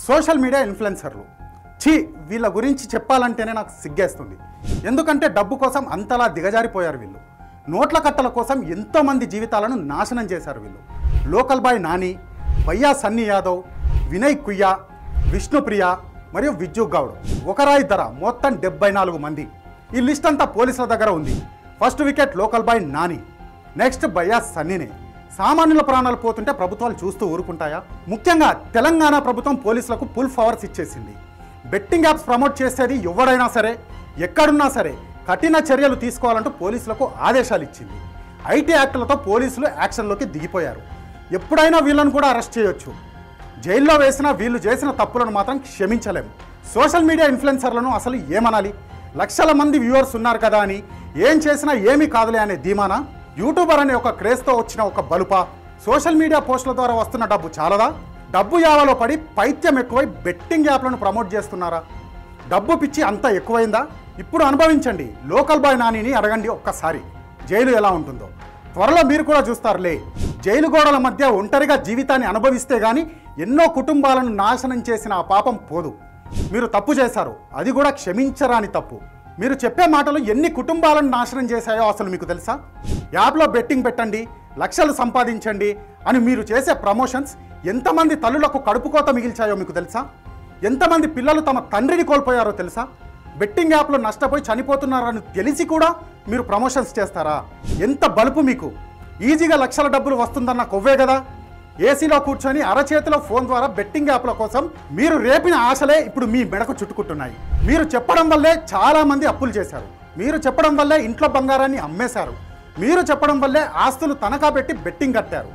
Social media ఇన్ఫ్లుయెన్సర్లు ఛీ వీళ్ళ గురించి చెప్పాలంటేనే నాకు సిగ్గేస్తుంది. ఎందుకంటే డబ్బు కోసం అంతలా దిగజారిపోయారు వీళ్ళు. నోట్ల కట్టల కోసం ఎంతోమంది జీవితాలను నాశనం చేశారు వీళ్ళు. లోకల్ బాయ్ నాని, భయ్యా సన్నీ యాదవ్, వినయ్ కుయ్యా, విష్ణుప్రియ మరియు విజ్జు గౌడ్, ఒకరాయి ధర మొత్తం 74 మంది. ఈ లిస్ట్ అంతా పోలీసుల దగ్గర ఉంది. First wicket local boy Nani, next భయ్యా సన్నీనే. సామాన్యుల ప్రాణాలు పోతుంటే ప్రభుత్వాలు చూస్తూ ఊరుకుంటాయా? ముఖ్యంగా తెలంగాణ ప్రభుత్వం పోలీసులకు ఫుల్ పవర్స్ ఇచ్చేసింది. బెట్టింగ్ యాప్స్ ప్రమోట్ చేసేది ఎవడైనా సరే, ఎక్కడున్నా సరే కఠిన చర్యలు తీసుకోవాలంటూ పోలీసులకు ఆదేశాలు ఇచ్చింది. ఐటీ యాక్టులతో పోలీసులు యాక్షన్లోకి దిగిపోయారు. ఎప్పుడైనా వీళ్ళను కూడా అరెస్ట్ చేయొచ్చు. జైల్లో వేసిన వీళ్ళు చేసిన తప్పులను మాత్రం క్షమించలేము. సోషల్ మీడియా ఇన్ఫ్లుయెన్సర్లను అసలు ఏమనాలి? లక్షల మంది వ్యూవర్స్ ఉన్నారు కదా అని ఏం చేసినా ఏమీ కాదులే అనే ధీమానా? యూట్యూబర్ అనే ఒక క్రేజ్తో వచ్చిన ఒక బలుపా? సోషల్ మీడియా పోస్టుల ద్వారా వస్తున్న డబ్బు చాలదా? డబ్బు యావలో పడి పైత్యం ఎక్కువై బెట్టింగ్ యాప్లను ప్రమోట్ చేస్తున్నారా? డబ్బు పిచ్చి అంతా ఎక్కువైందా? ఇప్పుడు అనుభవించండి. లోకల్ బాయ్ నానిని అడగండి ఒక్కసారి, జైలు ఎలా ఉంటుందో. త్వరలో మీరు కూడా చూస్తారులే. జైలు గోడల మధ్య ఒంటరిగా జీవితాన్ని అనుభవిస్తే గానీ ఎన్నో కుటుంబాలను నాశనం చేసిన ఆ పాపం పోదు. మీరు తప్పు చేశారు, అది కూడా క్షమించరాని తప్పు. మీరు చెప్పే మాటలు ఎన్ని కుటుంబాలను నాశనం చేశాయో అసలు మీకు తెలుసా? యాప్లో బెట్టింగ్ పెట్టండి, లక్షలు సంపాదించండి అని మీరు చేసే ప్రమోషన్స్ ఎంతమంది తల్లులకు కడుపుకోత మిగిల్చాయో మీకు తెలుసా? ఎంతమంది పిల్లలు తమ తండ్రిని కోల్పోయారో తెలుసా? బెట్టింగ్ యాప్లో నష్టపోయి చనిపోతున్నారని తెలిసి కూడా మీరు ప్రమోషన్స్ చేస్తారా? ఎంత బలుపు మీకు! ఈజీగా లక్షల డబ్బులు వస్తుందన్న కొవ్వే కదా. ఏసీలో కూర్చొని అరచేతిలో ఫోన్ ద్వారా బెట్టింగ్ యాప్ల కోసం మీరు రేపిన ఆశలే ఇప్పుడు మీ మెడకు చుట్టుకుంటున్నాయి. మీరు చెప్పడం వల్లే చాలామంది అప్పులు చేశారు. మీరు చెప్పడం వల్లే ఇంట్లో బంగారాన్ని అమ్మేశారు. మీరు చెప్పడం వల్లే ఆస్తులు తనఖా పెట్టి బెట్టింగ్ కట్టారు.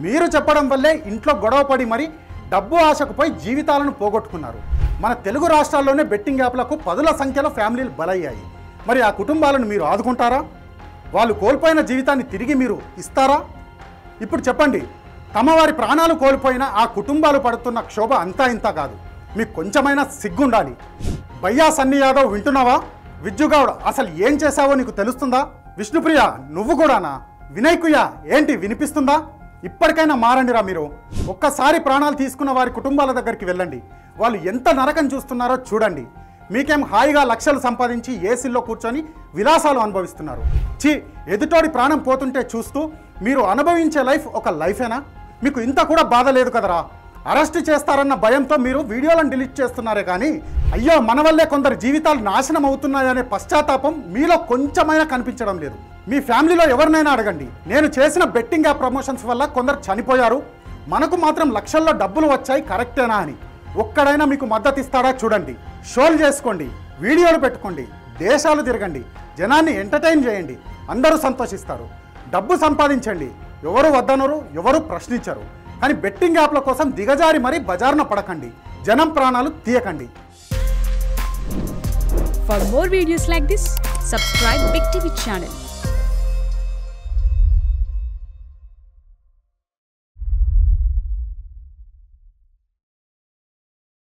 మీరు చెప్పడం వల్లే ఇంట్లో గొడవ పడి మరి డబ్బు ఆశకు పోయి జీవితాలను పోగొట్టుకున్నారు. మన తెలుగు రాష్ట్రాల్లోనే బెట్టింగ్ యాప్లకు పదుల సంఖ్యలో ఫ్యామిలీలు బలయ్యాయి. మరి ఆ కుటుంబాలను మీరు ఆదుకుంటారా? వాళ్ళు కోల్పోయిన జీవితాన్ని తిరిగి మీరు ఇస్తారా? ఇప్పుడు చెప్పండి, తమ వారి ప్రాణాలు కోల్పోయిన ఆ కుటుంబాలు పడుతున్న క్షోభ అంతా ఇంత కాదు. మీకు కొంచెమైనా సిగ్గుండాలి. భయ్యా సన్నీ యాదవ్ వింటున్నావా? విజ్జుగౌడ్ అసలు ఏం చేశావో నీకు తెలుస్తుందా? విష్ణుప్రియ నువ్వు కూడానా? వినయ్ కుయ్యా ఏంటి వినిపిస్తుందా? ఇప్పటికైనా మారండిరా మీరు. ఒక్కసారి ప్రాణాలు తీసుకున్న వారి కుటుంబాల దగ్గరికి వెళ్ళండి. వాళ్ళు ఎంత నరకం చూస్తున్నారో చూడండి. మీకేం హాయిగా లక్షలు సంపాదించి ఏసీల్లో కూర్చొని విలాసాలు అనుభవిస్తున్నారు. ఎదుటోడి ప్రాణం పోతుంటే చూస్తూ మీరు అనుభవించే లైఫ్ ఒక లైఫేనా? మీకు ఇంత కూడా బాధ లేదు కదరా? అరెస్ట్ చేస్తారన్న భయంతో మీరు వీడియోలను డిలీట్ చేస్తున్నారే కానీ అయ్యో మన వల్లే కొందరు జీవితాలు నాశనం అవుతున్నాయనే పశ్చాత్తాపం మీలో కొంచెమైనా కనిపించడం లేదు. మీ ఫ్యామిలీలో ఎవరినైనా అడగండి, నేను చేసిన బెట్టింగ్ యాప్ ప్రమోషన్స్ వల్ల కొందరు చనిపోయారు, మనకు మాత్రం లక్షల్లో డబ్బులు వచ్చాయి, కరెక్టేనా అని ఒక్కడైనా మీకు మద్దతు ఇస్తాడా చూడండి. షోలు చేసుకోండి, వీడియోలు పెట్టుకోండి, దేశాలు తిరగండి, జనాన్ని ఎంటర్టైన్ చేయండి, అందరూ సంతోషిస్తారు. డబ్బు సంపాదించండి, ఎవరు వద్దనరు, ఎవరు ప్రశ్నించరు. కానీ బెట్టింగ్ యాప్ల కోసం దిగజారి మరీ బజారున పడకండి, జనం ప్రాణాలు తీయకండి. For more videos like this, subscribe Big TV channel.